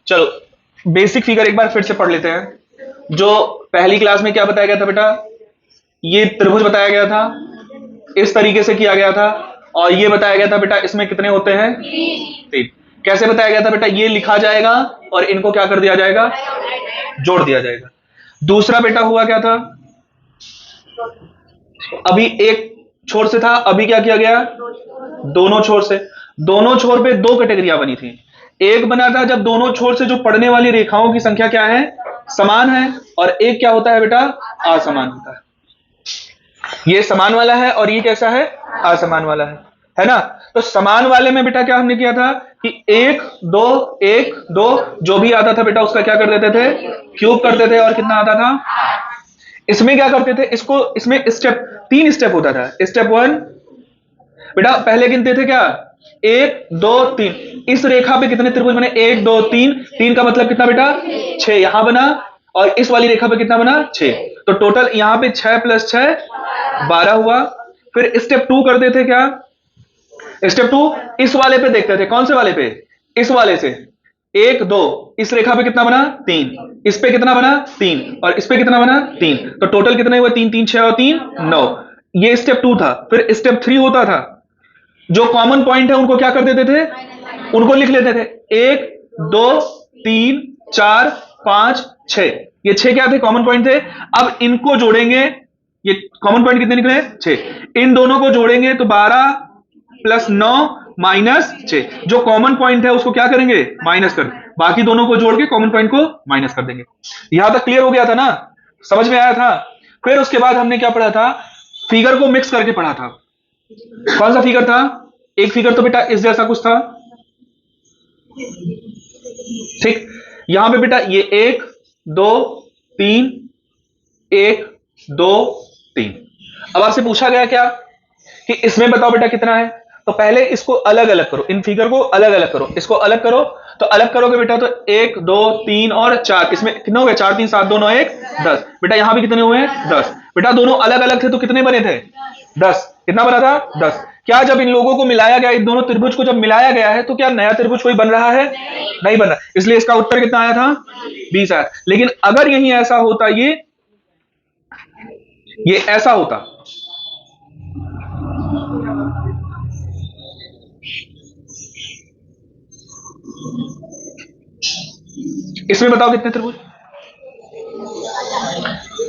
चलो basic figure एक बार फिर से पढ़ लेते हैं। जो पहली क्लास में क्या बताया गया था बेटा, ये त्रिभुज बताया गया था, इस तरीके से किया गया था, और ये बताया गया था बेटा इसमें कितने होते हैं, 3। कैसे बताया गया था बेटा, ये लिखा जाएगा और इनको क्या कर दिया जाएगा, जोड़ दिया जाएगा। दूसरा बेटा हुआ क्या था, अभी एक छोर से था, अभी क्या किया गया, दोनों छोर से। दोनों छोर पे दो कैटेगरियां बनी थी। एक बना था जब दोनों छोर से जो पड़ने वाली रेखाओं की संख्या क्या है, समान है, और एक क्या होता है बेटा, असमान होता है। ये समान वाला है और ये कैसा है, असमान वाला है ना। तो समान वाले में बेटा क्या हमने किया था कि 1 2 1 2 जो भी आता था बेटा उसका क्या कर देते थे, क्यूब करते थे, और कितना आता था। इसमें क्या करते थे, इसमें स्टेप 3 स्टेप होता था। स्टेप 1 बेटा पहले गिनते थे क्या, 1 2 3। इस रेखा पे कितने त्रिभुज बने, 1 2 3। 3 का मतलब कितना बेटा, 6 यहां बना, और इस वाली रेखा पे कितना बना, 6। तो टोटल यहां पे 6 + 6 12 हुआ। फिर स्टेप 2 करते थे क्या, स्टेप 2 इस वाले पे देखते थे, कौन से वाले पे, इस वाले से। 1 2 इस रेखा पे कितना बना, 3। इस पे कितना बना, 3। और इस पे कितना बना, 3। तो टोटल कितने हुए, 3 3 6 और 3 9। ये स्टेप 2 था। फिर स्टेप 3 होता था, जो कॉमन पॉइंट है उनको क्या कर देते थे, उनको लिख लेते थे। 1 2 3 4 5 6, ये 6 क्या थे, कॉमन पॉइंट थे। अब इनको जोड़ेंगे, ये कॉमन पॉइंट कितने निकले, 6। इन दोनों को जोड़ेंगे तो 12 + 9 - 6। जो कॉमन पॉइंट है उसको क्या करेंगे, माइनस कर, बाकी दोनों को जोड़ के कॉमन पॉइंट को माइनस कर देंगे। यहां तक क्लियर हो गया था ना, समझ में आया था। फिर उसके बाद हमने क्या पढ़ा था, फिगर को मिक्स करके पढ़ा था। कौन सा फिगर था, एक फिगर तो बेटा इस जैसा कुछ था, ठीक। यहां पे बेटा ये 1 2 3 1 2 3। अब आपसे पूछा गया क्या कि इसमें बताओ बेटा कितना है। तो पहले इसको अलग अलग करो, इन फिगर को अलग अलग करो, इसको अलग करो। तो अलग करोगे बेटा तो 1 2 3 और 4, इसमें कितना हो गया, 4 3 7 2 9 1 10। बेटा यहां भी कितने हुए, 10। बेटा दोनों अलग अलग थे तो कितने बने थे, 10। कितना बना था, 10। क्या जब इन लोगों को मिलाया गया, इन दोनों त्रिभुज को जब मिलाया गया है तो क्या नया त्रिभुज कोई बन रहा है, नहीं बन रहा। इसलिए इसका उत्तर कितना आया था, 20 आया। लेकिन अगर यही ऐसा होता, ये ऐसा होता, इसमें बताओ कितने त्रिभुज,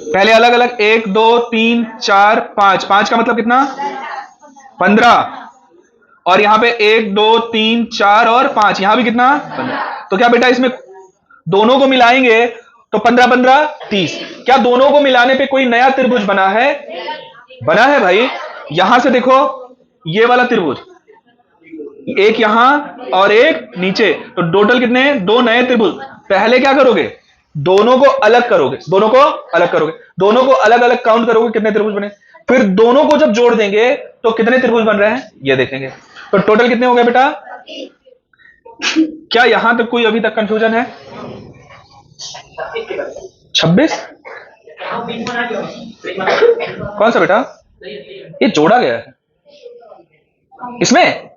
पहले अलग अलग 1 2 3 4 5, 5 का मतलब कितना, 15। और यहां पे 1 2 3 4 और 5, यहां भी कितना, 15। तो क्या बेटा इसमें दोनों को मिलाएंगे तो 15 15 30। क्या दोनों को मिलाने पे कोई नया त्रिभुज बना है, बना है भाई। यहां से देखो, ये वाला त्रिभुज, एक यहां और एक नीचे, तो टोटल कितने, दो नए त्रिभुज। पहले क्या करोगे, दोनों को अलग करोगे, दोनों को अलग करोगे, दोनों को अलग अलग काउंट करोगे कितने त्रिभुज बने। फिर दोनों को जब जोड़ देंगे तो कितने त्रिभुज बन रहे हैं ये देखेंगे। तो टोटल कितने हो गए बेटा, क्या यहां तक कोई अभी तक कंफ्यूजन है, 26। कौन सा बेटा, ये जोड़ा गया है इसमें,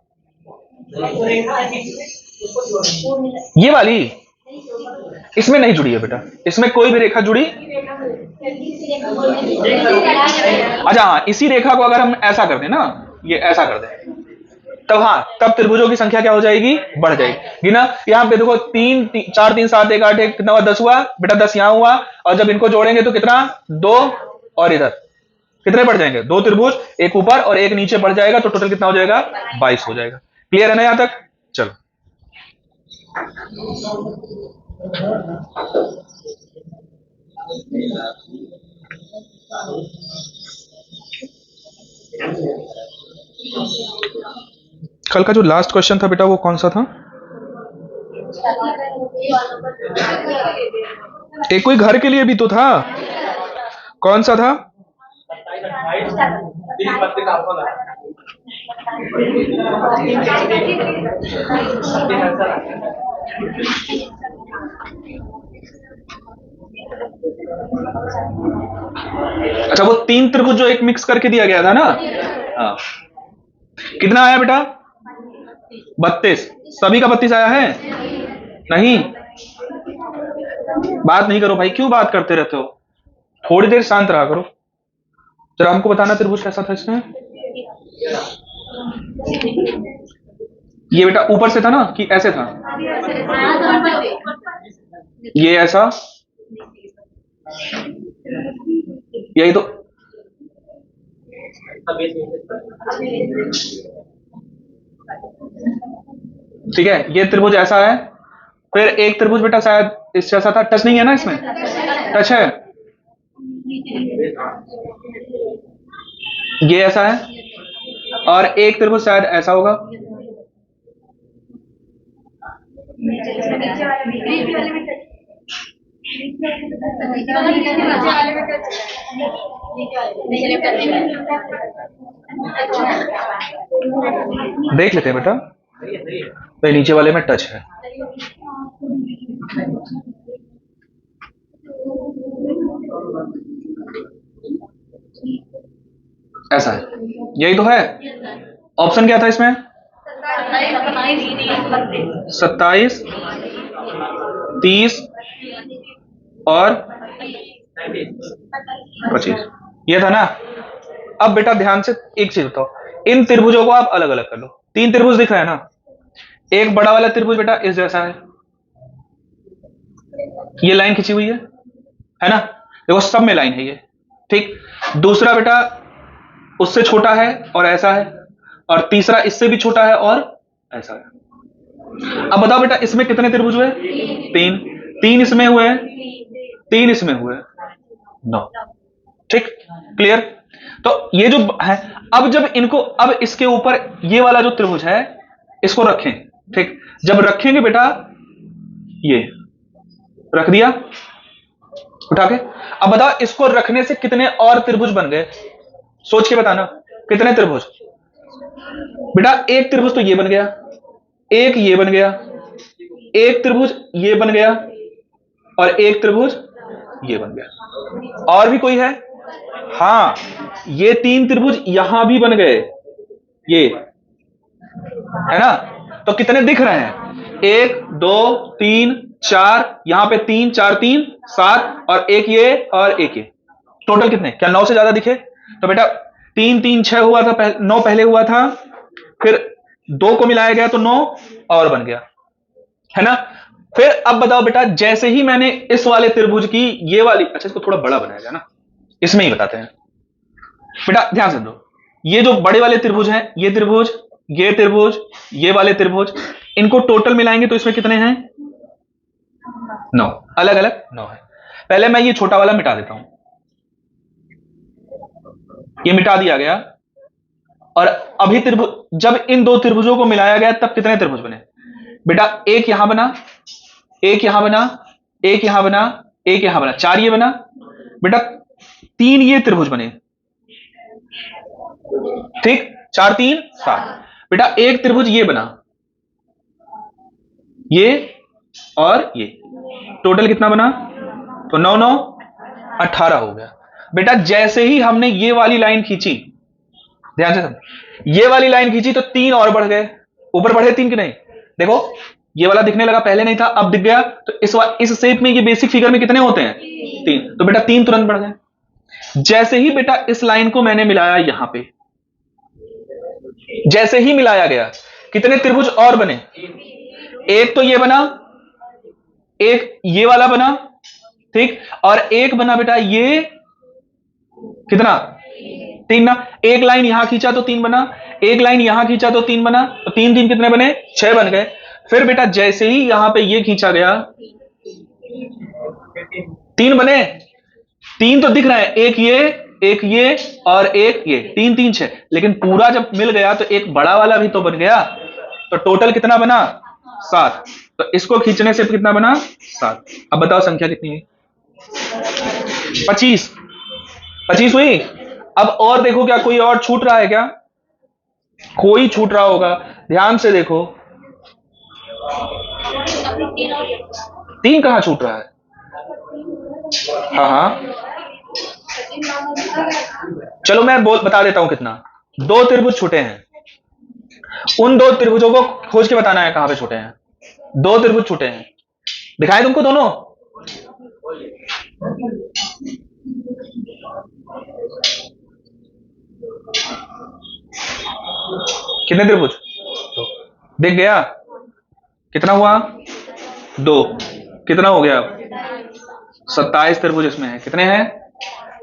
ये वाली इसमें नहीं जुड़ी है बेटा, इसमें कोई भी रेखा जुड़ी। अच्छा हाँ, इसी रेखा को अगर हम ऐसा कर दें ना, ये ऐसा कर दें, तब हाँ, तब त्रिभुजों की संख्या क्या हो जाएगी, बढ़ जाएगी ना। यहाँ पे देखो 3 4 3 7 1 8 1 कितना हुआ, 10 हुआ बेटा, 10 यहाँ हुआ। और जब इनको जोड़ेंगे तो कितना, 2, और इधर कितने बढ़ जाएंगे, 2 त्रिभुज, एक ऊपर और एक नीचे बढ़ जाएगा, तो टोटल कितना हो जाएगा, 22 हो जाएगा। क्लियर है ना यहां तक, चलो। कल का जो लास्ट क्वेश्चन था बेटा वो कौन सा था, एक कोई घर के लिए भी तो था, कौन सा था, अच्छा वो 3 त्रिभुज जो एक मिक्स करके दिया गया था ना, हाँ। कितना आया बेटा, 32। सभी का 32 आया है, नहीं बात नहीं करो भाई, क्यों बात करते रहते हो? थोड़ी देर शांत रहा करो। जरा हमको बताना त्रिभुज कैसा था इसमें। ये बेटा ऊपर से था ना कि ऐसे था? ये ऐसा, यही तो। ठीक है, ये त्रिभुज ऐसा है। फिर एक त्रिभुज बेटा शायद इस जैसा था, टच नहीं है ना इसमें? टच है। ये ऐसा है, और एक त्रिभुज शायद ऐसा होगा। देख लेते हैं बेटा, तो नीचे वाले में टच है। ऐसा है, यही तो है। ऑप्शन क्या था इसमें? 27, 30 और 25, ये था ना। अब बेटा ध्यान से एक चीज बताओ, इन त्रिभुजों को आप अलग अलग कर लो। 3 त्रिभुज दिख रहे हैं ना। एक बड़ा वाला त्रिभुज बेटा इस जैसा है, ये लाइन खींची हुई है ना? देखो सब में लाइन है ये, ठीक। दूसरा बेटा उससे छोटा है और ऐसा है, और तीसरा इससे भी छोटा है और ऐसा है। अब बताओ बेटा इसमें कितने त्रिभुज हुए? 3। 3 इसमें हुए, 3 इसमें हुए, 9। ठीक, क्लियर? तो ये जो है, अब जब इनको, अब इसके ऊपर ये वाला जो त्रिभुज है इसको रखें, ठीक। जब रखेंगे बेटा, ये रख दिया उठा के। अब बताओ इसको रखने से कितने और त्रिभुज बन गए? सोच के बताना, कितने त्रिभुज? बेटा एक त्रिभुज तो ये बन गया, एक ये बन गया, एक त्रिभुज ये बन गया, और एक त्रिभुज ये बन गया। और भी कोई है? हाँ, ये 3 त्रिभुज यहां भी बन गए, ये है ना। तो कितने दिख रहे हैं? 1 2 3 4, यहां पे 3 4 3 7, और एक ये और एक ये। टोटल कितने? क्या 9 से ज्यादा दिखे? तो बेटा 3 3 6 हुआ था, 9 पहले हुआ था, फिर 2 को मिलाया गया तो 9 और बन गया, है ना। फिर अब बताओ बेटा, जैसे ही मैंने इस वाले त्रिभुज की ये वाली, अच्छा इसको थोड़ा बड़ा बनाया जाए ना, इसमें ही बताते हैं बेटा, ध्यान से दो। ये जो बड़े वाले त्रिभुज हैं, ये त्रिभुज, ये त्रिभुज, ये वाले त्रिभुज, इनको टोटल मिलाएंगे तो इसमें कितने हैं? 9, अलग अलग 9 है। पहले मैं ये छोटा वाला मिटा देता हूं, ये मिटा दिया गया। और अभी त्रिभुज, जब इन 2 त्रिभुजों को मिलाया गया तब कितने त्रिभुज बने? बेटा एक यहां बना, एक यहां बना, एक यहां बना, एक यहां बना, 4 ये बना। बेटा 3 ये त्रिभुज बने, ठीक। 4 3 7। बेटा एक त्रिभुज ये बना, ये और ये, टोटल कितना बना? तो 9 9 18 हो गया। बेटा जैसे ही हमने ये वाली लाइन खींची, ध्यान से समझ, ये वाली लाइन खींची तो 3 और बढ़ गए। ऊपर बढ़े 3 कि नहीं? देखो ये वाला दिखने लगा, पहले नहीं था, अब दिख गया। तो इस शेप में, ये बेसिक फिगर में कितने होते हैं? 3। तो बेटा 3 तुरंत बढ़ गए। जैसे ही बेटा इस लाइन को मैंने मिलाया यहां पे, जैसे ही मिलाया गया, कितने त्रिभुज और बने? एक तो ये बना, एक ये वाला बना, ठीक, और एक बना बेटा ये, कितना? 3 ना। एक लाइन यहां खींचा तो 3 बना, एक लाइन यहां खींचा तो 3 बना, तो 3 3 कितने बने? 6 बन गए। फिर बेटा जैसे ही यहां पे ये खींचा गया, 3 बने। 3 तो दिख रहा है, एक ये और एक ये, 3 3 6। लेकिन पूरा जब मिल गया तो एक बड़ा वाला भी तो बन गया। तो टोटल कितना बना? 7। तो इसको खींचने से कितना बना? 7। अब बताओ संख्या कितनी है? 25। 25 हुई। अब और देखो, क्या कोई और छूट रहा है क्या? कोई छूट रहा होगा, ध्यान से देखो। 3 कहां छूट रहा है? हाँ हाँ, चलो मैं बता देता हूं कितना। 2 त्रिभुज छूटे हैं, उन 2 त्रिभुजों को खोज के बताना है कहां पे छूटे हैं। 2 त्रिभुज छूटे हैं, दिखाए तुमको दोनों? कितने त्रिभुज? दिख गया? कितना हुआ? 2। कितना हो गया? 27 त्रिभुज इसमें है। कितने हैं?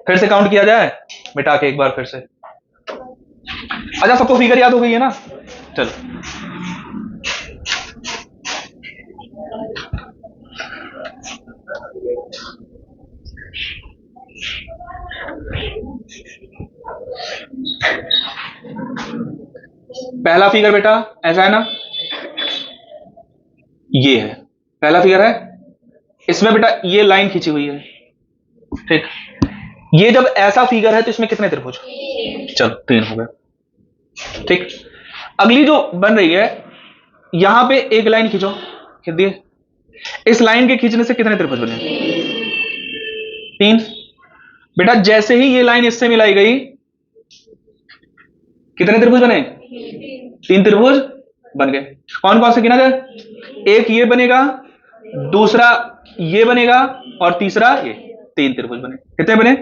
फिर से काउंट किया जाए मिटा के एक बार फिर से। अच्छा, सबको फिगर याद हो गई है ना? चलो, पहला फिगर बेटा ऐसा है ना, ये है पहला फिगर है। इसमें बेटा ये लाइन खींची हुई है, ठीक। ये जब ऐसा फिगर है तो इसमें कितने त्रिभुज? चलो 3 हो गए, ठीक। अगली जो बन रही है, यहां पे एक लाइन खींचो, खींच दिए। इस लाइन के खींचने से कितने त्रिभुज बने? 3। बेटा जैसे ही ये लाइन इससे मिलाई गई, कितने त्रिभुज बने? 3 त्रिभुज बन गए। कौन कौन से गिना जाए? एक ये बनेगा, दूसरा ये बनेगा, और तीसरा ये। 3 त्रिभुज बने। कितने बने?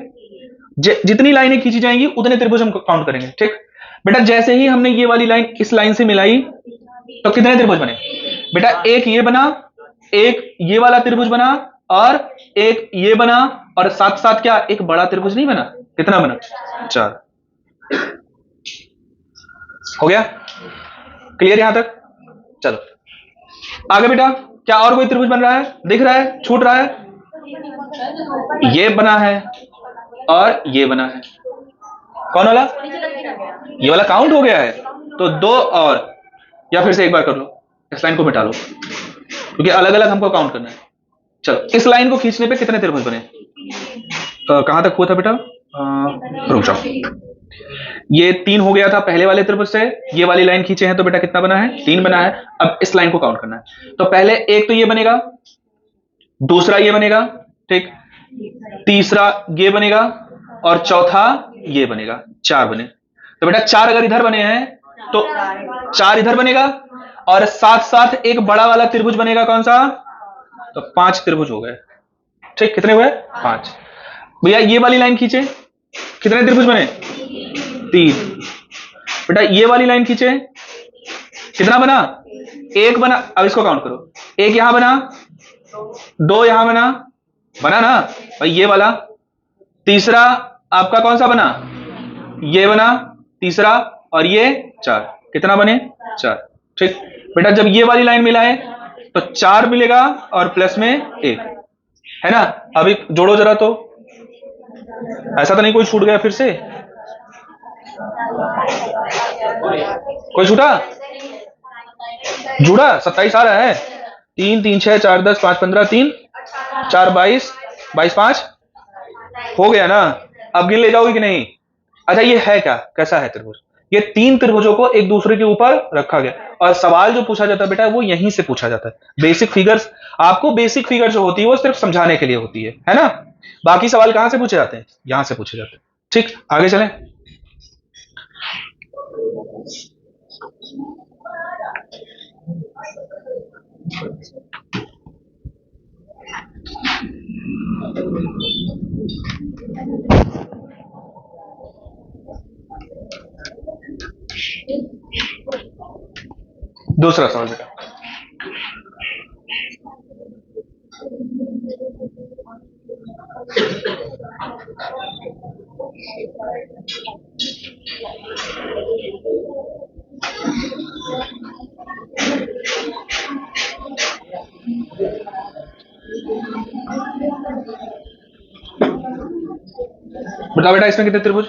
जितनी लाइनें खींची जाएंगी उतने त्रिभुज हम काउंट करेंगे, ठीक। बेटा जैसे ही हमने ये वाली लाइन इस लाइन से मिलाई तो कितने त्रिभुज बने? बेटा एक ये बना, एक ये वाला त्रिभुज बना, और एक ये बना, और साथ साथ क्या एक बड़ा त्रिभुज नहीं बना? कितना बना? 4। हो गया क्लियर यहां तक? चलो आगे बेटा, क्या और कोई त्रिभुज बन रहा है? दिख रहा है? छूट रहा है? ये बना है और ये बना है। कौन वाला? ये वाला काउंट हो गया है, तो 2 और, या फिर से एक बार कर लो, इस लाइन को मिटा लो क्योंकि अलग अलग हमको काउंट करना है। चलो इस लाइन को खींचने पे कितने त्रिभुज बने? कहां तक हुआ था बेटा? रुक जाओ, ये 3 हो गया था पहले वाले त्रिभुज से। ये वाली लाइन खींचे हैं तो बेटा कितना बना है? 3 बना है। अब इस लाइन को काउंट करना है, तो पहले एक तो ये बनेगा, दूसरा ये बनेगा, ठीक, तीसरा ये बनेगा, और चौथा ये बनेगा। 4 बने। तो बेटा 4 अगर इधर बने हैं तो 4 इधर बनेगा, और साथ साथ एक बड़ा वाला त्रिभुज बनेगा। कौन सा? तो 5 त्रिभुज हो गए, ठीक। कितने हुए? 5। भैया ये वाली लाइन खींचे, कितने त्रिभुज बने? 3। बेटा ये वाली लाइन खींचे, कितना बना? 1 बना। अब इसको काउंट करो, 1 यहां बना, 2 यहां बना, बना ना भाई ये वाला। तीसरा आपका कौन सा बना? ये बना तीसरा, और ये 4। कितना बने? 4, ठीक। बेटा जब ये वाली लाइन मिलाए तो 4 मिलेगा और प्लस में 1, है ना। अभी जोड़ो जरा, तो ऐसा तो नहीं कोई छूट गया फिर से? कोई छूटा? जुड़ा? 27 आ रहा है। 3 3 6 4 10 5 15, 3 4 22, 22 5 हो गया ना। अब गिन ले जाओगे कि नहीं? अच्छा ये है क्या, कैसा है त्रिभुज? ये 3 त्रिभुजों को एक दूसरे के ऊपर रखा गया, और सवाल जो पूछा जाता है बेटा वो यहीं से पूछा जाता है। बेसिक फिगर्स, आपको बेसिक फिगर जो होती है वो सिर्फ समझाने के लिए होती है ना। बाकी सवाल कहां से पूछे जाते हैं? यहां से पूछे जाते हैं, ठीक। आगे चलें। दूसरा सवाल बेटा, बताओ बेटा इसमें कितने त्रिभुज?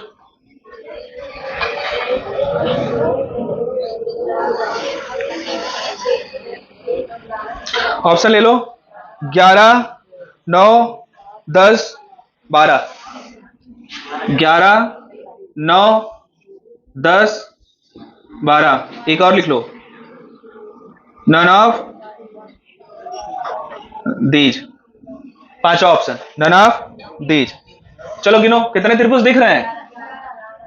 ऑप्शन ले लो। 11 9 10 12। 11 9 10 12। एक और लिख लो, नन ऑफ दीज। 5वां ऑप्शन, नन ऑफ दीज। चलो गिनो कितने त्रिभुज दिख रहे हैं?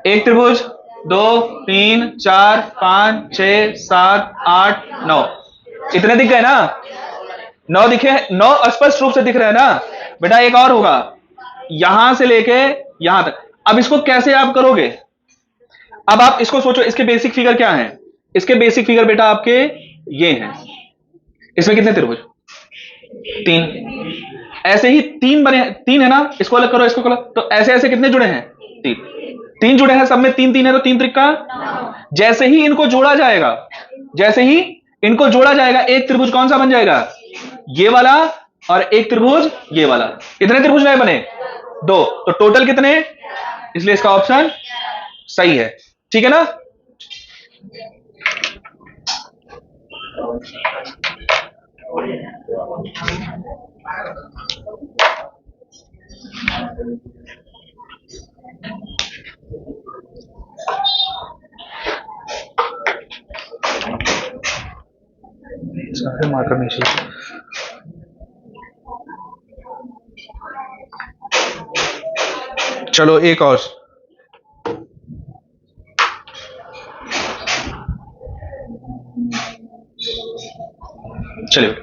एक त्रिभुज, 2 3 4 5 6 7 8 9, इतने दिख गए ना? 9 दिखे, 9 स्पष्ट रूप से दिख रहे हैं ना बेटा। एक और होगा यहां से लेके यहां तक। अब इसको कैसे आप करोगे? अब आप इसको सोचो, इसके बेसिक फिगर क्या है? इसके बेसिक फिगर बेटा आपके ये हैं। इसमें कितने त्रिभुज? 3। ऐसे ही 3 बने, 3 है ना, इसको अलग करो, इसको अलग, तो ऐसे ऐसे कितने जुड़े हैं? 3 जुड़े हैं, सब में 3 3 है, तो 3 त्रिका। जैसे ही इनको जोड़ा जाएगा, जैसे ही इनको जोड़ा जाएगा, एक त्रिभुज कौन सा बन जाएगा? ये वाला, और एक त्रिभुज ये वाला। कितने त्रिभुज नए बने? 2। तो टोटल कितने? इसलिए इसका ऑप्शन सही है। ठीक है ना? सारे मात्रा में चलो एक और। चलिए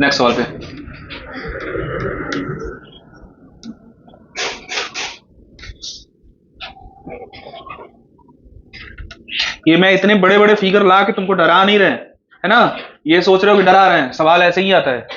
नेक्स्ट सवाल पे। ये मैं इतने बड़े बड़े फिगर ला के तुमको डरा नहीं रहे, है ना? ये सोच रहे हो कि डरा रहे हैं, सवाल ऐसे ही आता है।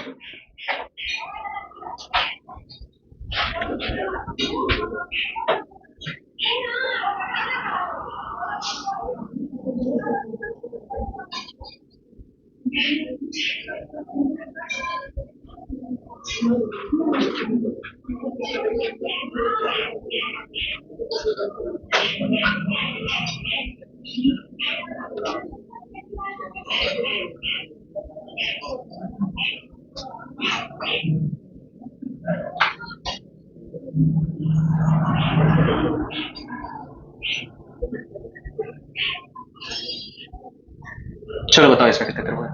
चलो बताओ इसका कितने त्रिभुज है?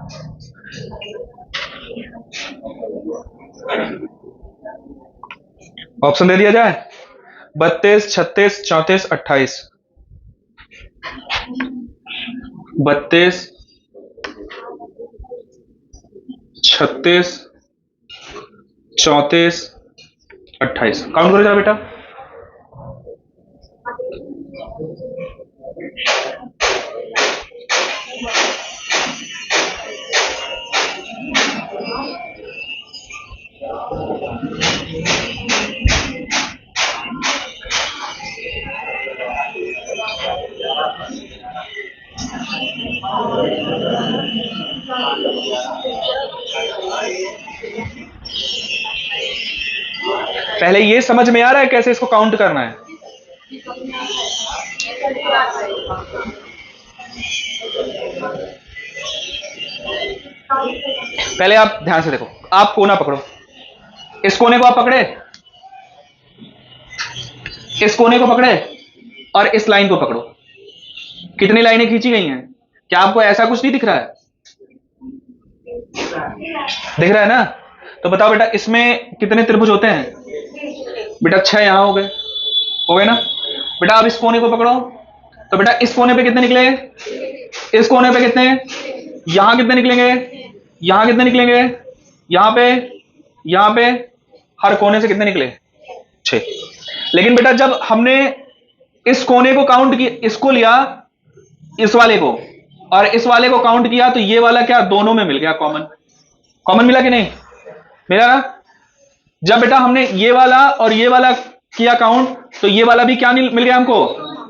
ऑप्शन दे दिया जाए। 32, 36, 34, 28। 32, 36, 34, 28। काउंट करो जरा बेटा। पहले ये समझ में आ रहा है कैसे इसको काउंट करना है? पहले आप ध्यान से देखो, आप कोना पकड़ो, इस कोने को आप पकड़े, इस कोने को पकड़े, और इस लाइन को पकड़ो। कितनी लाइनें खींची गई हैं? क्या आपको ऐसा कुछ नहीं दिख रहा है? दिख रहा है ना? तो बताओ बेटा इसमें कितने त्रिभुज होते हैं? बेटा 6 यहां हो गए ना बेटा। अब इस कोने को पकड़ो, तो बेटा इस कोने पे कितने निकले? इस कोने पे कितने? यहां कितने निकलेंगे? यहां कितने निकलेंगे? यहां पे हर कोने से कितने निकले? 6। लेकिन बेटा जब हमने इस कोने को काउंट किया, इसको लिया, इस वाले को और इस वाले को काउंट किया, तो ये वाला क्या दोनों में मिल गया? कॉमन मिला कि नहीं? मिला ना? जब बेटा हमने ये वाला और ये वाला किया काउंट, तो ये वाला भी क्या मिल गया हमको?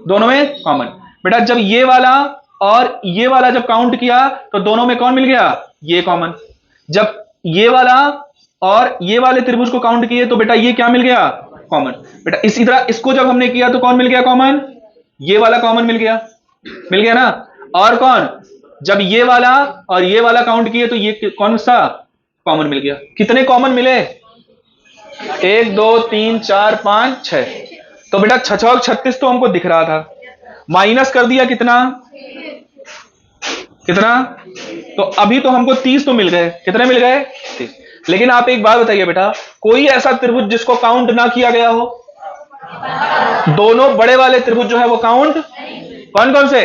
दोनों में कॉमन। बेटा जब ये वाला और ये वाला जब काउंट किया, तो दोनों में कौन मिल गया? ये कॉमन। जब ये वाला और ये वाले त्रिभुज को काउंट किए, तो बेटा ये क्या मिल गया? कॉमन। बेटा इसी तरह इसको जब हमने किया, तो कौन मिल गया कॉमन? ये वाला कॉमन मिल गया ना? और कौन? जब ये वाला और ये वाला काउंट किए, तो ये कौन सा कॉमन मिल गया? कितने कॉमन मिले? 1 2 3 4 5 6। तो बेटा 6 और 36 तो हमको दिख रहा था, माइनस कर दिया कितना? तो अभी तो हमको 30 तो मिल गए। कितने मिल गए? 30। लेकिन आप एक बात बताइए बेटा, कोई ऐसा त्रिभुज जिसको काउंट ना किया गया हो? दोनों बड़े वाले त्रिभुज जो है वो काउंट, कौन कौन से?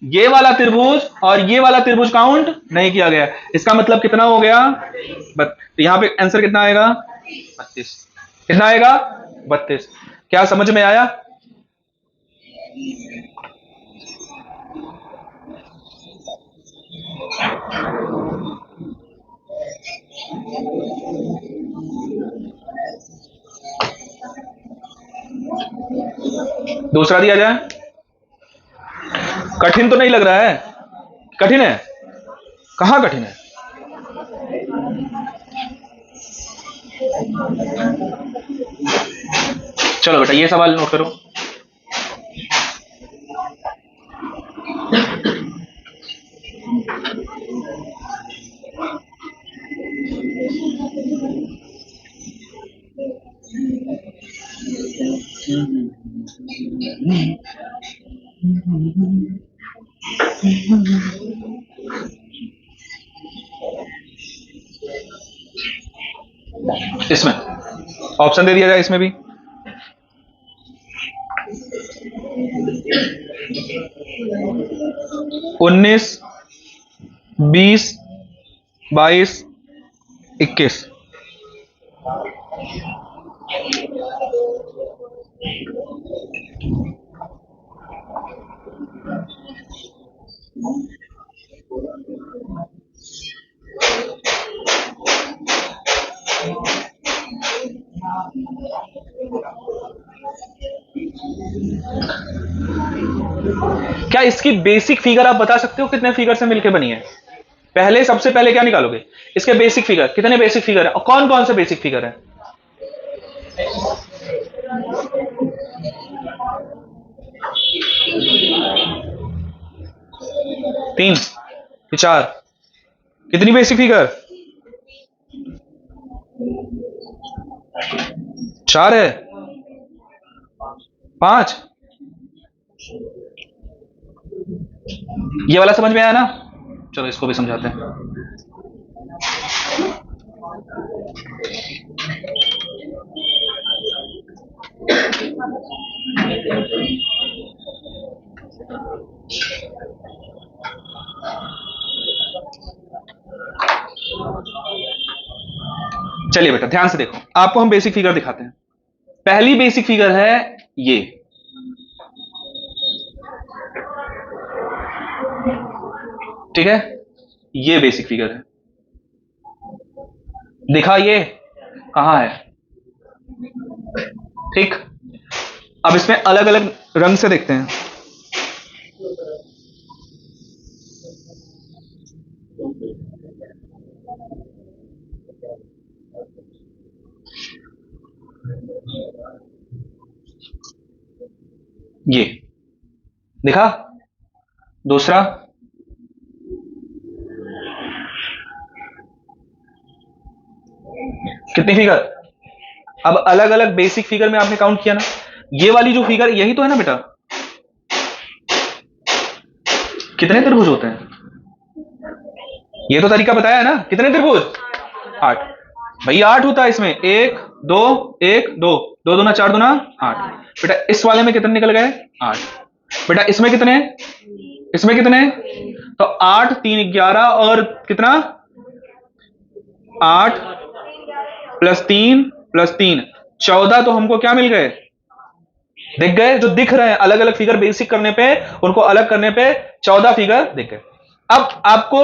ये वाला त्रिभुज और ये वाला त्रिभुज काउंट नहीं किया गया। इसका मतलब कितना हो गया? तो यहां पे आंसर कितना आएगा? 32। कितना आएगा? 32। क्या समझ में आया? दूसरा दिया जाए। कठिन तो नहीं लग रहा है? कठिन है? कहां कठिन है? चलो बेटा ये सवाल नोट करो। इसमें ऑप्शन दे दिया जाए, इसमें भी। उन्नीस, 20, 22, 21। क्या इसकी बेसिक फिगर आप बता सकते हो कितने फिगर से मिलकर बनी है? पहले सबसे पहले क्या निकालोगे? इसके बेसिक फिगर कितने बेसिक फिगर है और कौन कौन से बेसिक फिगर है? तीन कि चार? कितनी बेसिक फिगर? चार है? पांच? ये वाला समझ में आया ना? चलो इसको भी समझाते हैं। चलिए बेटा ध्यान से देखो, आपको हम बेसिक फिगर दिखाते हैं। पहली बेसिक फिगर है ये, ठीक है? ये बेसिक फिगर है। दिखा ये कहां है? ठीक। अब इसमें अलग अलग रंग से देखते हैं। ये दिखा? दूसरा? कितनी फिगर? अब अलग अलग बेसिक फिगर में आपने काउंट किया ना, ये वाली जो फिगर यही तो है ना बेटा? कितने त्रिभुज होते हैं? ये तो तरीका बताया है ना। कितने त्रिभुज? 8। भैया 8 होता है इसमें। 1 2 1 2, 2 दूना 4 दूना 8। बेटा इस वाले में कितने निकल गए? 8। बेटा इसमें कितने? इसमें कितने? तो 8 3 11 और कितना? 8 प्लस 3 प्लस 3 14। तो हमको क्या मिल गए? दिख गए? जो दिख रहे हैं अलग अलग फिगर बेसिक करने पे, उनको अलग करने पे 14 फिगर दिख गए। अब आपको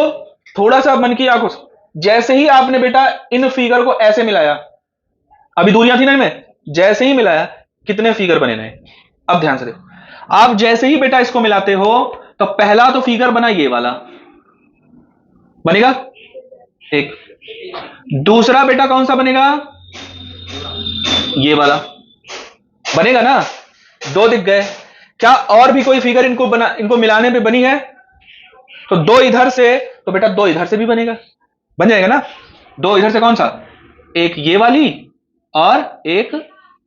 थोड़ा सा मन की आंखों से, जैसे ही आपने बेटा इन फिगर को ऐसे मिलाया, अभी दूरियां थी ना इनमें, जैसे ही मिलाया कितने फिगर बने नए? अब ध्यान से देखो, आप जैसे ही बेटा इसको मिलाते हो तो पहला तो फिगर बना ये वाला, बनेगा एक। दूसरा बेटा कौन सा बनेगा? ये वाला बनेगा ना। 2 दिख गए। क्या और भी कोई फिगर इनको मिलाने पे बनी है? तो 2 इधर से, तो बेटा 2 इधर से भी बनेगा, बन जाएगा ना। 2 इधर से कौन सा? एक ये वाली और एक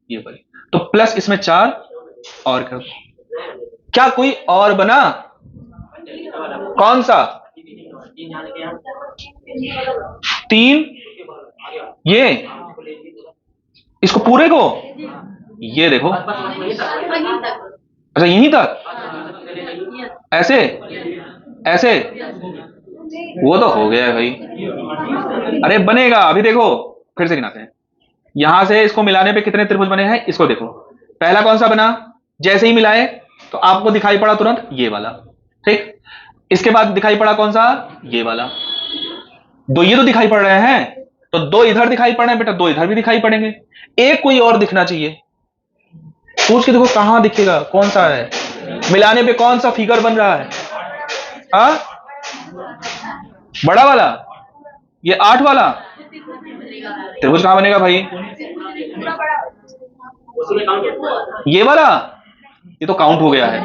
ये वाली, तो प्लस इसमें 4 और कर। क्या कोई और बना? कौन सा? 3। ये इसको पूरे को, ये देखो। अच्छा यहीं तक? ऐसे ऐसे, वो तो हो गया है भाई। अरे बनेगा, अभी देखो, फिर से गिनाते हैं। यहां से इसको मिलाने पे कितने त्रिभुज बने हैं, इसको देखो। पहला कौन सा बना, जैसे ही मिलाए तो आपको दिखाई पड़ा तुरंत ये वाला, ठीक। इसके बाद दिखाई पड़ा कौन सा, ये वाला। दो ये तो दिखाई पड़ रहे हैं, तो दो इधर दिखाई पड़ रहे हैं बेटा, दो इधर भी दिखाई पड़ेंगे। एक कोई और दिखना चाहिए, पूछ के देखो कहां दिखेगा, कौन सा है, मिलाने पे कौन सा फिगर बन रहा है। हाँ, बड़ा वाला, ये 8 वाला त्रिभुज कहां बनेगा भाई, ये वाला, ये तो काउंट हो गया है।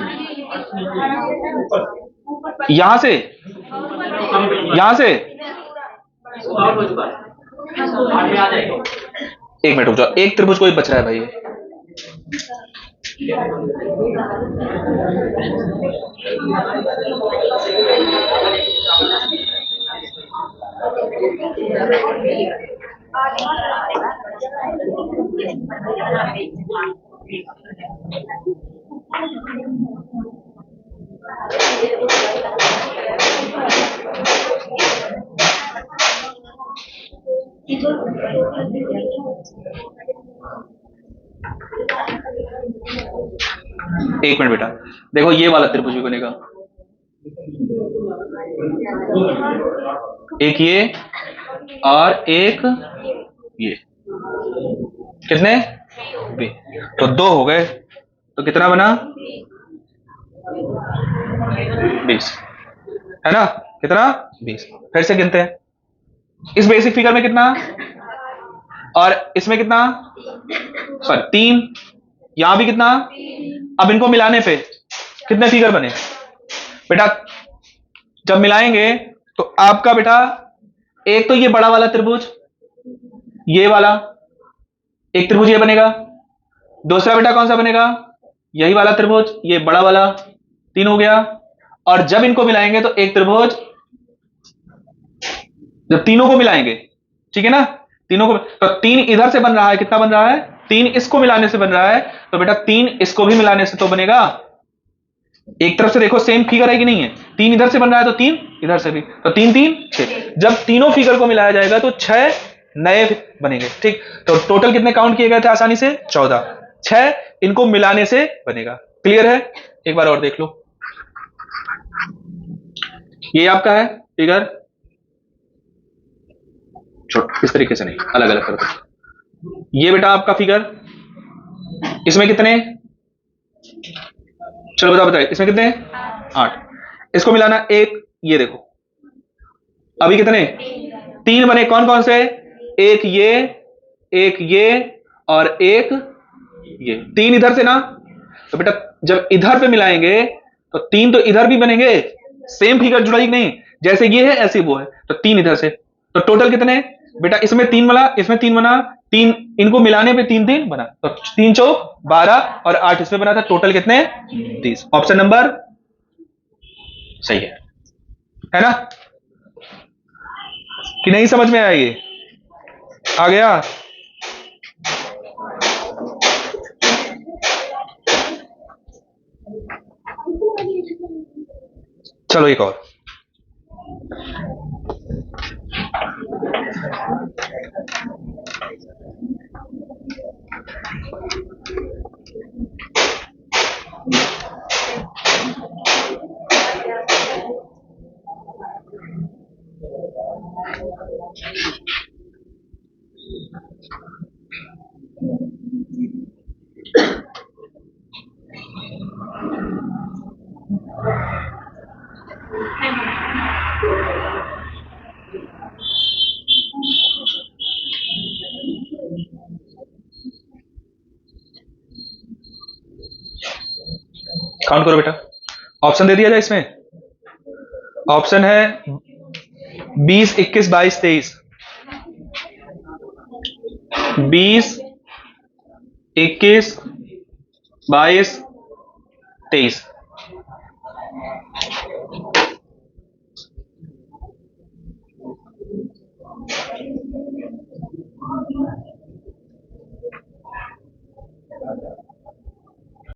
यहां से, यहां से, एक मिनट रुक जाओ, एक त्रिभुज कोई बच रहा है भाई। एक मिनट बेटा, देखो ये वाला त्रिभुज भी बनेगा, एक ये और एक ये, कितने बी, तो दो हो गए, तो कितना बना 20, है ना, कितना 20। फिर से गिनते हैं, इस बेसिक फिगर में कितना और इसमें कितना, सॉरी 3, यहां भी कितना। अब इनको मिलाने पे कितने फिगर बने बेटा, जब मिलाएंगे तो आपका बेटा एक तो ये बड़ा वाला त्रिभुज, ये वाला एक त्रिभुज ये बनेगा, दूसरा बेटा कौन सा बनेगा, यही वाला त्रिभुज, ये बड़ा वाला, 3 हो गया। और जब इनको मिलाएंगे तो एक त्रिभुज, जब तीनों को मिलाएंगे, ठीक है ना, तीनों को, तो 3 इधर से बन रहा है, कितना बन रहा है, 3 इसको मिलाने से बन रहा है, तो बेटा 3 इसको भी मिलाने से तो बनेगा। एक तरफ से देखो सेम फिगर है कि नहीं है, 3 इधर से बन रहा है तो 3 इधर से भी, तो 3 3 6, जब तीनों फिगर को मिलाया जाएगा तो 6 नए बनेंगे, ठीक। तो टोटल कितने काउंट किए गए थे आसानी से, 14, 6 इनको मिलाने से बनेगा। क्लियर है, एक बार और देख लो, ये आपका है फिगर, छोड़ इस तरीके से नहीं, अलग अलग कर दो। ये बेटा आपका फिगर, इसमें कितने, चलो बताओ बताइए, इसमें कितने 8, इसको मिलाना एक, ये देखो अभी कितने 3 बने, कौन कौन से, एक ये और एक ये, 3 इधर से ना, तो बेटा जब इधर पे मिलाएंगे तो 3 तो इधर भी बनेंगे, सेम फिगर जुड़ा ही नहीं, जैसे ये है ऐसे वो है, तो 3 इधर से, तो टोटल कितने बेटा, इसमें 3 बना, इसमें 3 बना, 3 इनको मिलाने पे 3 3 बना, तो 3 चौक 12 और 8 इसमें बना था, टोटल कितने 30। ऑप्शन नंबर सही है ना, कि नहीं समझ में आया, ये आ गया। चलो एक और, काउंट करो बेटा, ऑप्शन दे दिया जाए इसमें, ऑप्शन है 20 21 22 23, 20 21 22 23,